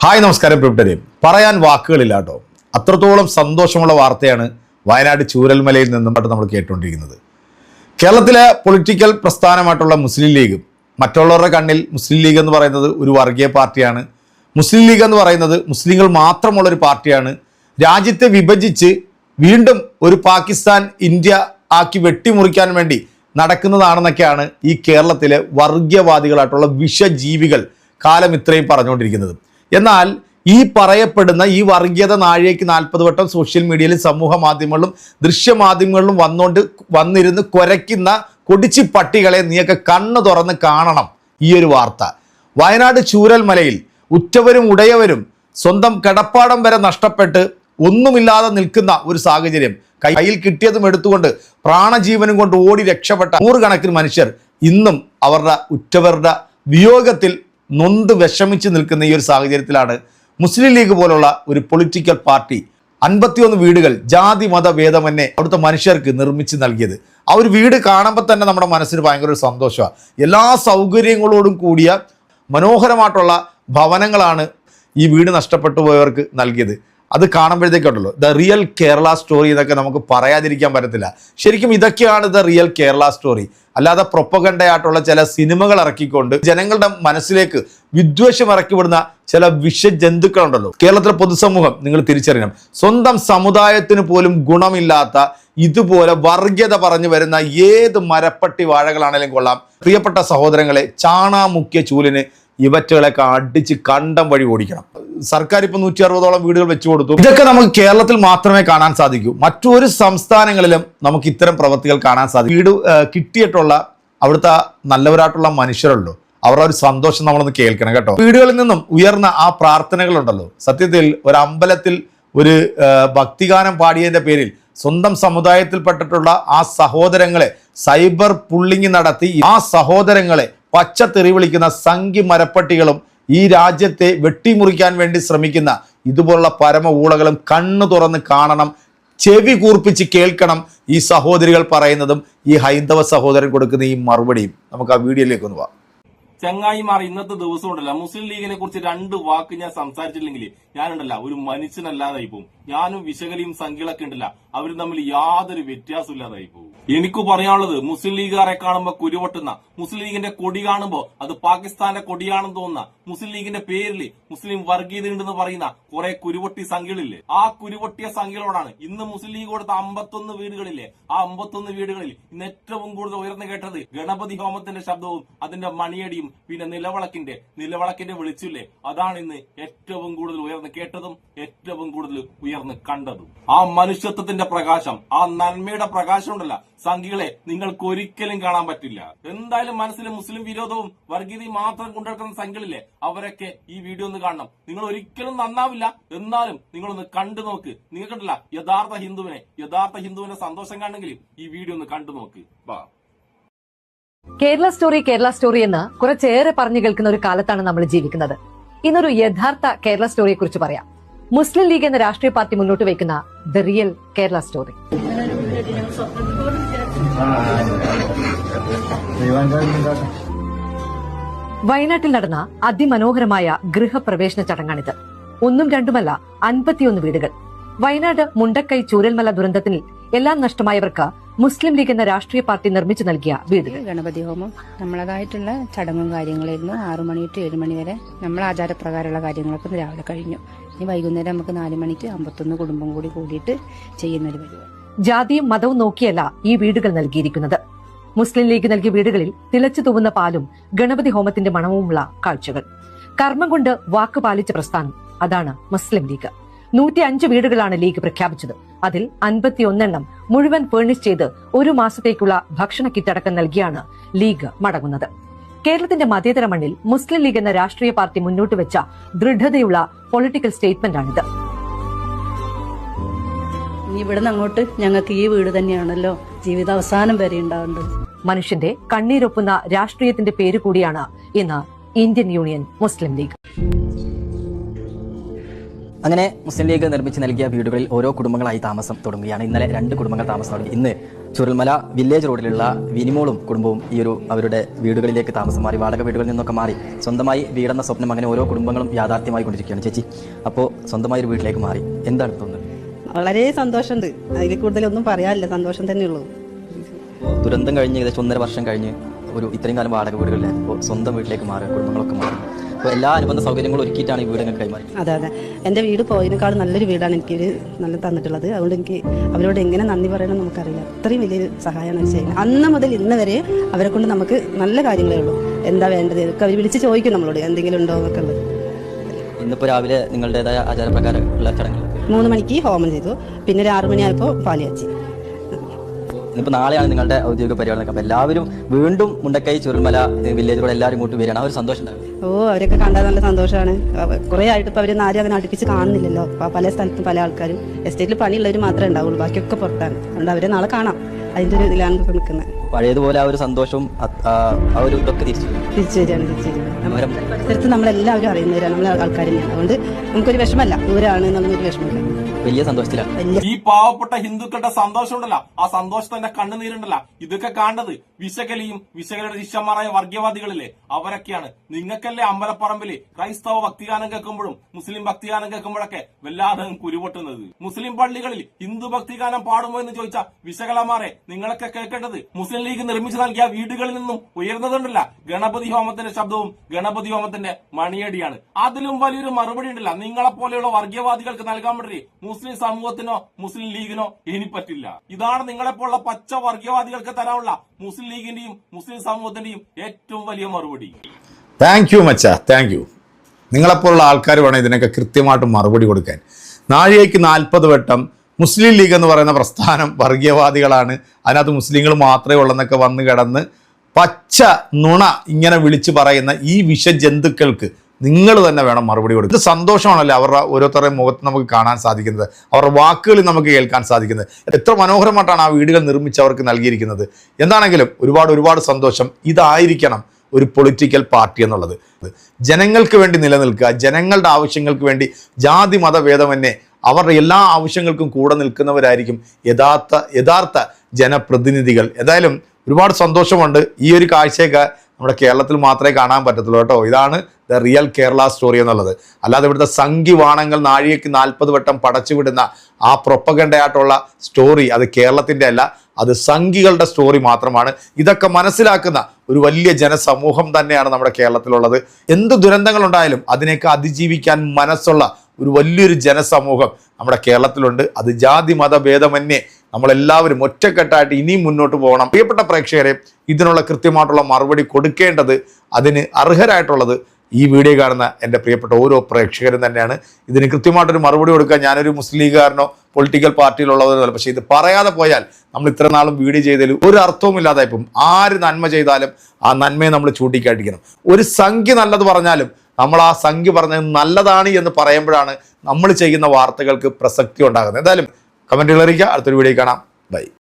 Hi നമസ്കാരം പ്രിയപ്പെട്ടവരെ, പറയാൻ വാക്കുകളില്ല കേട്ടോ. അത്രത്തോളം സന്തോഷമുള്ള വാർത്തയാണ് വയനാട് ചൂരൽമലയിൽ നിന്നും നമ്മൾ കേട്ടുകൊണ്ടിരിക്കുന്നത്. കേരളത്തിലെ പൊളിറ്റിക്കൽ പ്രസ്ഥാനമായിട്ടുള്ള മുസ്ലിം ലീഗ്, മറ്റുള്ളവരുടെ കണ്ണിൽ മുസ്ലിം ലീഗ് എന്ന് പറയുന്നത് ഒരു വർഗീയ പാർട്ടിയാണ്. മുസ്ലിം ലീഗ് എന്ന് പറയുന്നത് മുസ്ലിങ്ങൾ മാത്രമുള്ളൊരു പാർട്ടിയാണ്. രാജ്യത്തെ വിഭജിച്ച് വീണ്ടും ഒരു പാകിസ്ഥാൻ ഇന്ത്യ ആക്കി വെട്ടിമുറിക്കാൻ വേണ്ടി നടക്കുന്നതാണെന്നൊക്കെയാണ് ഈ കേരളത്തിലെ വർഗീയവാദികളായിട്ടുള്ള വിഷജീവികൾ കാലം ഇത്രയും പറഞ്ഞുകൊണ്ടിരിക്കുന്നത്. എന്നാൽ ഈ പറയപ്പെടുന്ന ഈ വർഗീയത നാഴികയ്ക്ക് 40 വട്ടം സോഷ്യൽ മീഡിയയിലും സമൂഹ മാധ്യമങ്ങളിലും ദൃശ്യമാധ്യമങ്ങളിലും വന്നിരുന്ന് കുരയ്ക്കുന്ന കൊടിച്ചി പട്ടികളെ നീയൊക്കെ കണ്ണു തുറന്ന് കാണണം. ഈ ഒരു വാർത്ത വയനാട് ചൂരൽമലയിൽ ഉറ്റവരും ഉടയവരും സ്വന്തം കിടപ്പാടം വരെ നഷ്ടപ്പെട്ട് ഒന്നുമില്ലാതെ നിൽക്കുന്ന ഒരു സാഹചര്യം, കയ്യിൽ കിട്ടിയതും എടുത്തുകൊണ്ട് പ്രാണജീവനും കൊണ്ട് ഓടി രക്ഷപ്പെട്ട നൂറുകണക്കിന് മനുഷ്യർ ഇന്നും അവരുടെ ഉറ്റവരുടെ വിയോഗത്തിൽ നൊന്ത് വിഷമിച്ച് നിൽക്കുന്ന ഈ ഒരു സാഹചര്യത്തിലാണ് മുസ്ലിം ലീഗ് പോലുള്ള ഒരു പൊളിറ്റിക്കൽ പാർട്ടി 51 വീടുകൾ ജാതി മത ഭേദമന്യേ അവിടുത്തെ മനുഷ്യർക്ക് നിർമ്മിച്ച് നൽകിയത്. ആ ഒരു വീട് കാണുമ്പോൾ തന്നെ നമ്മുടെ മനസ്സിന് ഭയങ്കര ഒരു സന്തോഷമാണ്. എല്ലാ സൗകര്യങ്ങളോടും കൂടിയ മനോഹരമായിട്ടുള്ള ഭവനങ്ങളാണ് ഈ വീട് നഷ്ടപ്പെട്ടു പോയവർക്ക് നൽകിയത്. അത് കാണുമ്പോഴത്തേക്കുണ്ടല്ലോ ദ റിയൽ കേരള സ്റ്റോറി എന്നൊക്കെ നമുക്ക് പറയാതിരിക്കാൻ പറ്റത്തില്ല. ശരിക്കും ഇതൊക്കെയാണ് ദ റിയൽ കേരള സ്റ്റോറി. അല്ലാതെ പ്രൊപ്പഗണ്ടയായിട്ടുള്ള ചില സിനിമകൾ ഇറക്കിക്കൊണ്ട് ജനങ്ങളുടെ മനസ്സിലേക്ക് വിദ്വേഷം ഇറക്കിവിടുന്ന ചില വിഷജന്തുക്കളുണ്ടല്ലോ. കേരളത്തിലെ പൊതുസമൂഹം നിങ്ങൾ തിരിച്ചറിയണം. സ്വന്തം സമുദായത്തിന് പോലും ഗുണമില്ലാത്ത ഇതുപോലെ വർഗീയത പറഞ്ഞു വരുന്ന ഏത് മരപ്പട്ടി വാഴകളാണെങ്കിലും കൊള്ളാം, പ്രിയപ്പെട്ട സഹോദരങ്ങളെ, ചാണാമുക്കിയ ചൂലിന് ഇവറ്റകളൊക്കെ അടിച്ച് കണ്ടം വഴി ഓടിക്കണം. സർക്കാർ ഇപ്പൊ 160ഓളം വീടുകൾ വെച്ചു കൊടുത്തു. ഇതൊക്കെ നമുക്ക് കേരളത്തിൽ മാത്രമേ കാണാൻ സാധിക്കൂ. മറ്റൊരു സംസ്ഥാനങ്ങളിലും നമുക്ക് ഇത്തരം പ്രവൃത്തികൾ കാണാൻ സാധിക്കും. വീട് കിട്ടിയിട്ടുള്ള അവിടുത്തെ നല്ലവരായിട്ടുള്ള മനുഷ്യരുള്ളൂ, അവരുടെ ഒരു സന്തോഷം നമ്മളൊന്ന് കേൾക്കണം കേട്ടോ. വീടുകളിൽ നിന്നും ഉയർന്ന ആ പ്രാർത്ഥനകളുണ്ടല്ലോ, സത്യത്തിൽ ഒരു അമ്പലത്തിൽ ഒരു ഭക്തിഗാനം പാടിയതിന്റെ പേരിൽ സ്വന്തം സമുദായത്തിൽപ്പെട്ടിട്ടുള്ള ആ സഹോദരങ്ങളെ സൈബർ പുള്ളിങ് നടത്തി ആ സഹോദരങ്ങളെ പച്ച തെറി വിളിക്കുന്ന സംഘി മരപ്പട്ടികളും ഈ രാജ്യത്തെ വെട്ടിമുറിക്കാൻ വേണ്ടി ശ്രമിക്കുന്ന ഇതുപോലുള്ള പരമ ഊളകളും കണ്ണു തുറന്ന് കാണണം, ചെവി കൂർപ്പിച്ച് കേൾക്കണം ഈ സഹോദരികൾ പറയുന്നതും ഈ ഹൈന്ദവ സഹോദരൻ കൊടുക്കുന്ന ഈ മറുപടിയും. നമുക്ക് ആ വീഡിയോയിലേക്ക് ഒന്ന് പോവാം. ചങ്ങായിമാർ, ഇന്നത്തെ ദിവസം ഉണ്ടല്ല മുസ്ലിം ലീഗിനെ കുറിച്ച് 2 വാക്ക് ഞാൻ സംസാരിച്ചില്ലെങ്കിൽ ഞാനുണ്ടല്ല ഒരു മനുഷ്യനല്ലാതായി പോകും. ഞാനും വിശകലിയും സംഖ്യകളൊക്കെ ഉണ്ടല്ല, അവർ തമ്മിൽ യാതൊരു വ്യത്യാസം ഇല്ലാതായി പോകും. എനിക്ക് പറയാനുള്ളത്, മുസ്ലിം ലീഗുകാരെ കാണുമ്പോ കുരുവട്ടുന്ന, മുസ്ലിം ലീഗിന്റെ കൊടി കാണുമ്പോ അത് പാകിസ്ഥാന്റെ കൊടിയാണെന്ന് തോന്നുന്ന, മുസ്ലിം ലീഗിന്റെ പേരിൽ മുസ്ലിം വർഗീയത ഉണ്ടെന്ന് പറയുന്ന കുറെ കുരുവട്ടി സംഖ്യകളില്ലേ, ആ കുരുവട്ടിയ സംഖ്യകളോടാണ് ഇന്ന് മുസ്ലിം ലീഗ് കൊടുത്ത 51 വീടുകളില്ലേ, ആ 51 വീടുകളിൽ ഇന്ന് ഏറ്റവും കൂടുതൽ ഉയർന്നു കേട്ടത് ഗണപതി ഹോമത്തിന്റെ ശബ്ദവും അതിന്റെ മണിയടിയും പിന്നെ നിലവിളക്കിന്റെ വെളിച്ചില്ലേ, അതാണ് ഇന്ന് ഏറ്റവും കൂടുതൽ ഉയർന്ന് കേട്ടതും ഏറ്റവും കൂടുതൽ ഉയർന്ന് കണ്ടതും. ആ മനുഷ്യത്വത്തിന്റെ പ്രകാശം, ആ നന്മയുടെ പ്രകാശം ഉണ്ടല്ല സംഖ്യകളെ നിങ്ങൾക്ക് ഒരിക്കലും കാണാൻ പറ്റില്ല. എന്തായാലും മനസ്സിൽ മുസ്ലിം വിരോധവും വർഗീയതയും മാത്രം കൊണ്ടുനടക്കുന്ന സംഖ്യകളില്ലേ, അവരൊക്കെ ഈ വീഡിയോ ഒന്ന് കാണണം. നിങ്ങൾ ഒരിക്കലും നന്നാവില്ല, എന്നാലും നിങ്ങളൊന്ന് കണ്ടു നോക്ക്. നിങ്ങൾക്കുണ്ടല്ല യഥാർത്ഥ ഹിന്ദുവിനെ സന്തോഷം കാണണമെങ്കിൽ ഈ വീഡിയോ ഒന്ന് കണ്ടു നോക്ക്. കേരള സ്റ്റോറി എന്ന് കുറച്ചേറെ പറഞ്ഞു കേൾക്കുന്ന ഒരു കാലത്താണ് നമ്മൾ ജീവിക്കുന്നത്. ഇന്നൊരു യഥാർത്ഥ കേരള സ്റ്റോറിയെ കുറിച്ച് പറയാം. മുസ്ലിം ലീഗ് എന്ന രാഷ്ട്രീയ പാർട്ടി മുന്നോട്ട് വയ്ക്കുന്ന ദ റിയൽ കേരള സ്റ്റോറി. വയനാട്ടിൽ നടന്ന അതിമനോഹരമായ ഗൃഹപ്രവേശന ചടങ്ങാണിത്. 1ഉം 2ഉമല്ല, 51 വീടുകൾ. വയനാട് മുണ്ടക്കൈ ചൂരൽമല ദുരന്തത്തിൽ എല്ലാം നഷ്ടമായവർക്ക് മുസ്ലിം ലീഗ് എന്ന രാഷ്ട്രീയ പാർട്ടി നിർമ്മിച്ചു നൽകിയ വീടുകൾ. ഗണപതി ഹോമം നമ്മളതായിട്ടുള്ള ചടങ്ങും കാര്യങ്ങളായിരുന്നു. 6 മണി ടു 7 മണി വരെ നമ്മൾ ആചാരപ്രകാരമുള്ള കാര്യങ്ങളൊക്കെ രാവിലെ കഴിഞ്ഞു. ഇനി വൈകുന്നേരം നമുക്ക് 4 മണിക്ക് 51 കുടുംബം കൂടിയിട്ട് ചെയ്യുന്ന ഒരു പരിപാടി. ജാതിയും മതവും നോക്കിയല്ല ഈ വീടുകൾ നൽകിയിരിക്കുന്നത്. മുസ്ലിം ലീഗ് നൽകിയ വീടുകളിൽ തിളച്ചു തൂവുന്ന പാലും ഗണപതി ഹോമത്തിന്റെ മണവുമുള്ള കാഴ്ചകൾ. കർമ്മം കൊണ്ട് വാക്ക് പാലിച്ച പ്രസ്ഥാനം, അതാണ് മുസ്ലിം ലീഗ്. 105 വീടുകളാണ് ലീഗ് പ്രഖ്യാപിച്ചത്. അതിൽ 51 മുഴുവൻ ഫേർണിഷ് ചെയ്ത് 1 മാസത്തേക്കുള്ള ഭക്ഷണ കിറ്റടക്കം നൽകിയാണ് ലീഗ് മടങ്ങുന്നത്. കേരളത്തിന്റെ മതേതര മണ്ണിൽ മുസ്ലിം ലീഗ് എന്ന രാഷ്ട്രീയ പാർട്ടി മുന്നോട്ട് വെച്ച ദൃഢതയുള്ള പൊളിറ്റിക്കൽ സ്റ്റേറ്റ്മെന്റാണിത്. ഇവിടുന്ന് അങ്ങോട്ട് ഞങ്ങൾക്ക് ഈ വീട് തന്നെയാണല്ലോ ജീവിതാവസാനം വരെ ഉണ്ടാവേണ്ടത്. മനുഷ്യന്റെ കണ്ണീരൊപ്പുന്ന രാഷ്ട്രീയത്തിന്റെ പേര് കൂടിയാണ് ഇന്ന് ഇന്ത്യൻ യൂണിയൻ മുസ്ലിം ലീഗ്. അങ്ങനെ മുസ്ലിം ലീഗ് നിർമ്മിച്ച് നൽകിയ വീടുകളിൽ ഓരോ കുടുംബങ്ങളായി താമസം തുടങ്ങുകയാണ്. ഇന്നലെ 2 കുടുംബങ്ങൾ താമസം തുടങ്ങി. ഇന്ന് ചുരൽമല വില്ലേജ് റോഡിലുള്ള വിനിമോളും കുടുംബവും അവരുടെ വീടുകളിലേക്ക് താമസം മാറി, വാടക വീടുകളിൽ നിന്നൊക്കെ മാറി സ്വന്തമായി വീടെന്ന സ്വപ്നം അങ്ങനെ ഓരോ കുടുംബങ്ങളും യാഥാർത്ഥ്യമായി കൊണ്ടിരിക്കുകയാണ്. ചേച്ചി, അപ്പോൾ സ്വന്തമായി ഒരു വീട്ടിലേക്ക് മാറി, എന്താണ് തോന്നുന്നത്? വളരെ സന്തോഷമുണ്ട്. അതിൽ കൂടുതലൊന്നും പറയാനില്ല, സന്തോഷം തന്നെയുള്ളൂ. ദുരന്തം കഴിഞ്ഞ് ഏകദേശം 1.5 വർഷം കഴിഞ്ഞ് ഇത്രയും കാലം വാടക വീടുകളിലെ അപ്പോൾ സ്വന്തം വീട്ടിലേക്ക് മാറുക, കുടുംബങ്ങളൊക്കെ മാറി, അപ്പോൾ എല്ലാ അനുബന്ധ സൗകര്യങ്ങളും ഒരുക്കിയിട്ടാണ് ഈ വീട് നിങ്ങൾക്ക് കൈമാറി. അതെ, എൻ്റെ വീട് പോയതിനേക്കാൾ നല്ലൊരു വീടാണ് എനിക്ക് നല്ല തന്നിട്ടുള്ളത്. അതുകൊണ്ട് എനിക്ക് അവരോട് എങ്ങനെ നന്ദി പറയണമെന്ന് നമുക്കറിയില്ല. അത്രയും വലിയൊരു സഹായമാണ് ചെയ്യുന്നത്. അന്ന് മുതൽ ഇന്ന് വരെ അവരെ കൊണ്ട് നമുക്ക് നല്ല കാര്യങ്ങളേ ഉള്ളൂ. എന്താ വേണ്ടത് ഒക്കെ അവർ വിളിച്ച് ചോദിക്കും നമ്മളോട്, എന്തെങ്കിലും ഉണ്ടോ എന്നൊക്കെ ഉള്ളത്. ഇന്നിപ്പോൾ രാവിലെ നിങ്ങളുടേതായ ആചാരപ്രകാരമുള്ള ചടങ്ങുകൾ 3 മണിക്ക് ഹോമം ചെയ്തു, പിന്നെ ഒരു 6 മണിയായപ്പോൾ പാലിയാച്ചി. ഇന്നിപ്പോൾ നാളെയാണ് നിങ്ങളുടെ ഔദ്യോഗിക പരിപാടി. അപ്പോൾ എല്ലാവരും വീണ്ടും മുണ്ടക്കൈ ചുരൽമല വില്ലേജ് റോഡ് എല്ലാവരും ഇങ്ങോട്ട് വരികയാണ്. ആ ഒരു സന്തോഷം ഉണ്ടാവും. അവരൊക്കെ കണ്ടാൽ നല്ല സന്തോഷമാണ്. കുറേ ആയിട്ട് ഇപ്പോൾ അവരൊന്നും ആരും അങ്ങനെ അടുപ്പിച്ച് കാണുന്നില്ലല്ലോ. പല സ്ഥലത്തും പല ആൾക്കാരും എസ്റ്റേറ്റിൽ പണിയുള്ളവർ മാത്രമേ ഉണ്ടാവുള്ളൂ, ബാക്കിയൊക്കെ പുറത്താണ്. അതുകൊണ്ട് അവരെ നാളെ കാണാം. അതിൻ്റെ ഒരു ഇതിലാണ് ഇപ്പോൾ നിൽക്കുന്നത്. പഴയതുപോലെ ആ ഒരു സന്തോഷവും ആ ഒരു ഇതൊക്കെ തിരിച്ചു വരികയാണ്. നമ്മുടെ പരിസരത്ത് നമ്മളെല്ലാവരും അറിയുന്നവരാണ്, നമ്മളെ ആൾക്കാർ തന്നെയാണ്. അതുകൊണ്ട് നമുക്കൊരു വിഷമമല്ല, ദൂരമാണ് എന്നൊരു വിഷമമില്ല. വലിയ സന്തോഷത്തിലാണ്. ഈ പാവപ്പെട്ട ഹിന്ദുക്കളുടെ സന്തോഷം ഉണ്ടല്ല, ആ സന്തോഷത്തിന്റെ കണ്ണുനീരുണ്ടല്ല, ഇതൊക്കെ കാണേണ്ടത് വിശകലിയും വിശകലയുടെ ശിഷ്യന്മാരായ വർഗീയവാദികളില്ലേ, അവരൊക്കെയാണ്. നിങ്ങൾക്കല്ലേ അമ്പലപ്പറമ്പില് ക്രൈസ്തവ ഭക്തിഗാനം കേൾക്കുമ്പോഴും മുസ്ലിം ഭക്തിഗാനം കേൾക്കുമ്പോഴൊക്കെ വല്ലാതെ കുരുപൊട്ടുന്നത്. മുസ്ലിം പള്ളികളിൽ ഹിന്ദു ഭക്തിഗാനം പാടുമോ എന്ന് ചോദിച്ച വിശകലന്മാരെ നിങ്ങളൊക്കെ കേൾക്കേണ്ടത് മുസ്ലിം ലീഗ് നിർമ്മിച്ചു നൽകിയ വീടുകളിൽ നിന്നും ഉയർന്നതുണ്ടല്ല ഗണപതി ഹോമത്തിന്റെ ശബ്ദവും ഗണപതി ഹോമത്തിന്റെ മണിയടിയാണ്. അതിലും വലിയൊരു മറുപടി ഉണ്ടല്ല നിങ്ങളെപ്പോലെയുള്ള വർഗീയവാദികൾക്ക് നൽകാൻ വേണ്ടി മുസ്ലിം സമൂഹത്തിനോ മുസ്ലിം ലീഗിനോ ഇനി പറ്റില്ല. ഇതാണ് നിങ്ങളെപ്പോലുള്ള പച്ച വർഗീയവാദികൾക്ക് തരാനുള്ള മുസ്ലിം ലീഗിന്റെയും മുസ്ലിം സമൂഹത്തിന്റെയും ഏറ്റവും വലിയ മറുപടി. Thank you much, thank you. നിങ്ങളെപ്പോലുള്ള ആൾക്കാർ വേണം ഇതിനൊക്കെ കൃത്യമായിട്ട് മറുപടി കൊടുക്കാൻ. നാഴികയ്ക്ക് 40 വട്ടം മുസ്ലിം ലീഗ് എന്ന് പറയുന്ന പ്രസ്ഥാനം വർഗീയവാദികളാണ്, അതിനകത്ത് മുസ്ലിങ്ങൾ മാത്രമേ ഉള്ളെന്നൊക്കെ വന്ന് കിടന്ന് പച്ച നുണ ഇങ്ങനെ വിളിച്ചു പറയുന്ന ഈ വിഷജന്തുക്കൾക്ക് നിങ്ങൾ തന്നെ വേണം മറുപടി കൊടുക്കുക. ഇത് സന്തോഷമാണല്ലോ അവരുടെ ഓരോരുത്തരുടെയും മുഖത്ത് നമുക്ക് കാണാൻ സാധിക്കുന്നത്, അവരുടെ വാക്കുകളിൽ നമുക്ക് കേൾക്കാൻ സാധിക്കുന്നത്. എത്ര മനോഹരമായിട്ടാണ് ആ വീടുകൾ നിർമ്മിച്ച് അവർക്ക് നൽകിയിരിക്കുന്നത്. എന്താണെങ്കിലും ഒരുപാട് സന്തോഷം. ഇതായിരിക്കണം ഒരു പൊളിറ്റിക്കൽ പാർട്ടി എന്നുള്ളത്. ജനങ്ങൾക്ക് വേണ്ടി നിലനിൽക്കുക, ജനങ്ങളുടെ ആവശ്യങ്ങൾക്ക് വേണ്ടി ജാതി മതഭേദമന്യേ അവരുടെ എല്ലാ ആവശ്യങ്ങൾക്കും കൂടെ നിൽക്കുന്നവരായിരിക്കും യഥാർത്ഥ ജനപ്രതിനിധികൾ. എന്തായാലും ഒരുപാട് സന്തോഷമുണ്ട്. ഈ ഒരു കാഴ്ചയൊക്കെ നമ്മുടെ കേരളത്തിൽ മാത്രമേ കാണാൻ പറ്റത്തുള്ളൂ കേട്ടോ. ഇതാണ് ദ റിയൽ കേരള സ്റ്റോറി എന്നുള്ളത്. അല്ലാതെ ഇവിടുത്തെ സംഘിവാണങ്ങൾ നാഴികയ്ക്ക് 40 വട്ടം പടച്ചുവിടുന്ന ആ പ്രൊപ്പഗണ്ടയായിട്ടുള്ള സ്റ്റോറി അത് കേരളത്തിൻ്റെ അല്ല, അത് സംഘികളുടെ സ്റ്റോറി മാത്രമാണ്. ഇതൊക്കെ മനസ്സിലാക്കുന്ന ഒരു വലിയ ജനസമൂഹം തന്നെയാണ് നമ്മുടെ കേരളത്തിലുള്ളത്. എന്ത് ദുരന്തങ്ങളുണ്ടായാലും അതിനെയൊക്കെ അതിജീവിക്കാൻ മനസ്സുള്ള ഒരു വലിയൊരു ജനസമൂഹം നമ്മുടെ കേരളത്തിലുണ്ട്. അത് ജാതി മതഭേദമന്യേ നമ്മളെല്ലാവരും ഒറ്റക്കെട്ടായിട്ട് ഇനിയും മുന്നോട്ട് പോകണം. പ്രിയപ്പെട്ട പ്രേക്ഷകരെ, ഇതിനുള്ള കൃത്യമായിട്ടുള്ള മറുപടി കൊടുക്കേണ്ടത്, അതിന് അർഹരായിട്ടുള്ളത് ഈ വീഡിയോ കാണുന്ന എൻ്റെ പ്രിയപ്പെട്ട ഓരോ പ്രേക്ഷകരും തന്നെയാണ്. ഇതിന് കൃത്യമായിട്ടൊരു മറുപടി കൊടുക്കാൻ ഞാനൊരു മുസ്ലിം ലീഗുകാരനോ പൊളിറ്റിക്കൽ പാർട്ടിയിലുള്ളവരോ, പക്ഷേ ഇത് പറയാതെ പോയാൽ നമ്മൾ ഇത്ര നാളും വീഡിയോ ചെയ്തതിൽ ഒരു അർത്ഥവും ഇല്ലാതായിപ്പം. ആര് നന്മ ചെയ്താലും ആ നന്മയെ നമ്മൾ ചൂണ്ടിക്കാട്ടിക്കണം. ഒരു സംഖ്യ നല്ലത് പറഞ്ഞാലും നമ്മൾ ആ സംഖ്യ പറഞ്ഞത് നല്ലതാണ് എന്ന് പറയുമ്പോഴാണ് നമ്മൾ ചെയ്യുന്ന വാർത്തകൾക്ക് പ്രസക്തി ഉണ്ടാകുന്നത്. എന്തായാലും കമൻറ്റുകൾ അറിയിക്കുക. അടുത്തൊരു വീഡിയോ കാണാം. ബൈ.